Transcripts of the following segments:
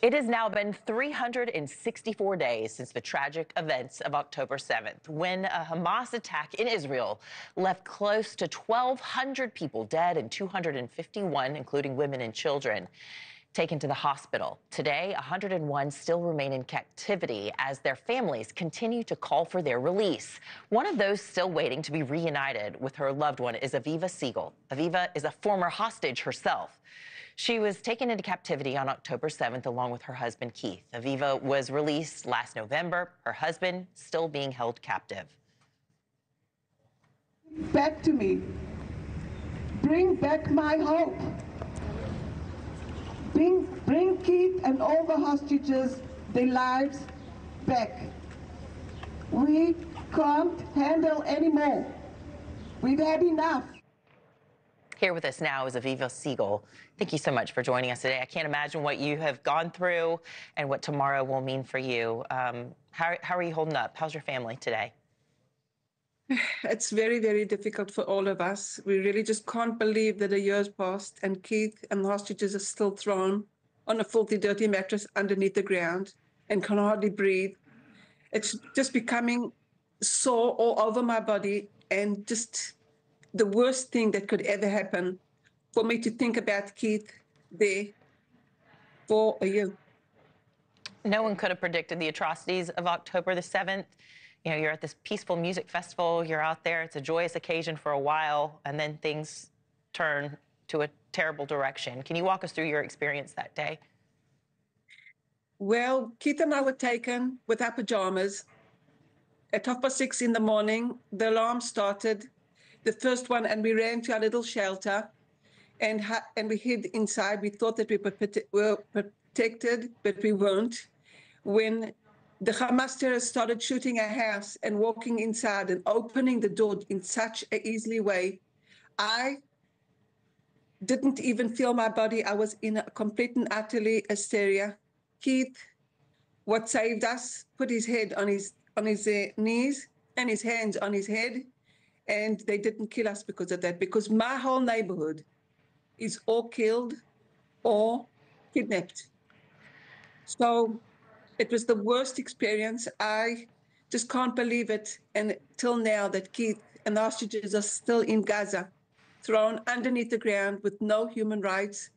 It has now been 364 days since the tragic events of October 7th, when a Hamas attack in Israel left close to 1,200 people dead and 251, including women and children, taken to the hospital. Today, 101 still remain in captivity as their families continue to call for their release. One of those still waiting to be reunited with her loved one is Aviva Siegel. Aviva is a former hostage herself. She was taken into captivity on October 7th along with her husband, Keith. Aviva was released last November, her husband still being held captive. Back to me. Bring back my hope. Bring Keith and all the hostages their lives back. We can't handle anymore. We've had enough. Here with us now is Aviva Siegel. Thank you so much for joining us today. I can't imagine what you have gone through and what tomorrow will mean for you. How are you holding up? How's your family today? It's very, very difficult for all of us. We really just can't believe that a year's passed and Keith and the hostages are still thrown on a filthy, dirty mattress underneath the ground and can hardly breathe. It's just becoming sore all over my body, and just the worst thing that could ever happen for me to think about Keith there for a year. No one could have predicted the atrocities of October the 7th. You know, you're at this peaceful music festival, you're out there, it's a joyous occasion for a while, and then things turn to a terrible direction. Can you walk us through your experience that day? Well, Keith and I were taken with our pajamas. At 6:30 in the morning, the alarm started, the first one, and we ran to our little shelter and we hid inside. We thought that we were protected, but we weren't. When the Hamas terrorists started shooting our house and walking inside and opening the door in such an easy way, I didn't even feel my body. I was in a complete and utterly hysteria. Keith, what saved us, put his head on his knees and his hands on his head, and they didn't kill us because of that, because my whole neighborhood is all killed or kidnapped. So it was the worst experience. I just can't believe it. And till now that Keith and the hostages are still in Gaza, thrown underneath the ground with no human rights.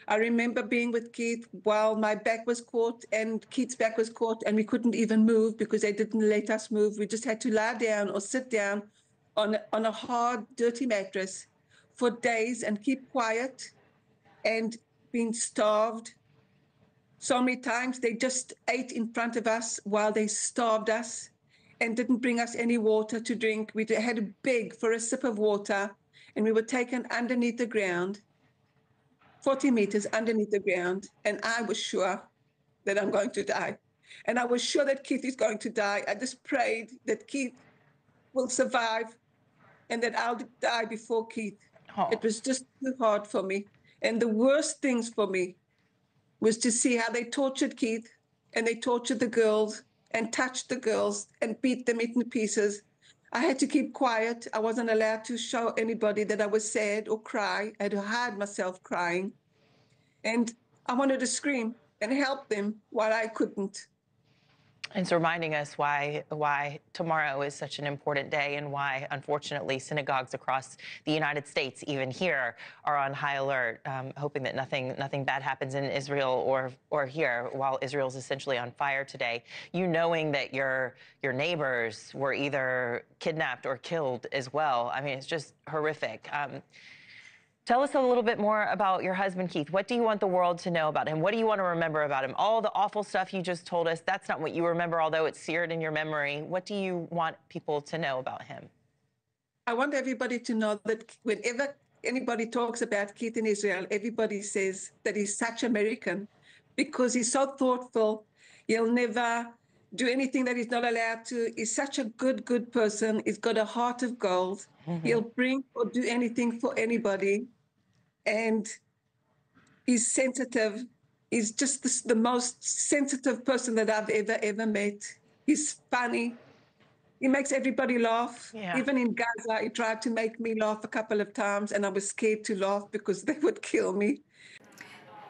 I remember being with Keith while my back was caught and Keith's back was caught, and we couldn't even move because they didn't let us move. We just had to lie down or sit down on a hard, dirty mattress for days and keep quiet, and being starved. So many times they just ate in front of us while they starved us and didn't bring us any water to drink. We had to beg for a sip of water, and we were taken underneath the ground, 40 meters underneath the ground, and I was sure that I'm going to die. And I was sure that Keith is going to die. I just prayed that Keith will survive and that I'll die before Keith. Oh. It was just too hard for me. And the worst things for me was to see how they tortured Keith, and they tortured the girls and touched the girls and beat them into pieces. I had to keep quiet. I wasn't allowed to show anybody that I was sad or cry. I had to hide myself crying. And I wanted to scream and help them while I couldn't. It's reminding us why tomorrow is such an important day, and why, unfortunately, synagogues across the United States, even here, are on high alert, hoping that nothing bad happens in Israel or here, while Israel's essentially on fire today. You knowing that your neighbors were either kidnapped or killed as well. I mean, it's just horrific. Tell us a little bit more about your husband, Keith. What do you want the world to know about him? What do you want to remember about him? All the awful stuff you just told us, that's not what you remember, although it's seared in your memory. What do you want people to know about him? I want everybody to know that whenever anybody talks about Keith in Israel, everybody says that he's such American because he's so thoughtful. He'll never do anything that he's not allowed to. He's such a good person. He's got a heart of gold. Mm-hmm. He'll bring or do anything for anybody. And he's sensitive. He's just the most sensitive person that I've ever met. He's funny. He makes everybody laugh. Yeah. Even in Gaza, he tried to make me laugh a couple of times, and I was scared to laugh because they would kill me.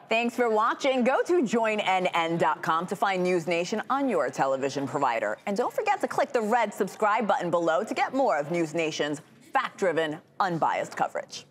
Thanks for watching. Go to joinnn.com to find NewsNation on your television provider. And don't forget to click the red subscribe button below to get more of NewsNation's fact-driven, unbiased coverage.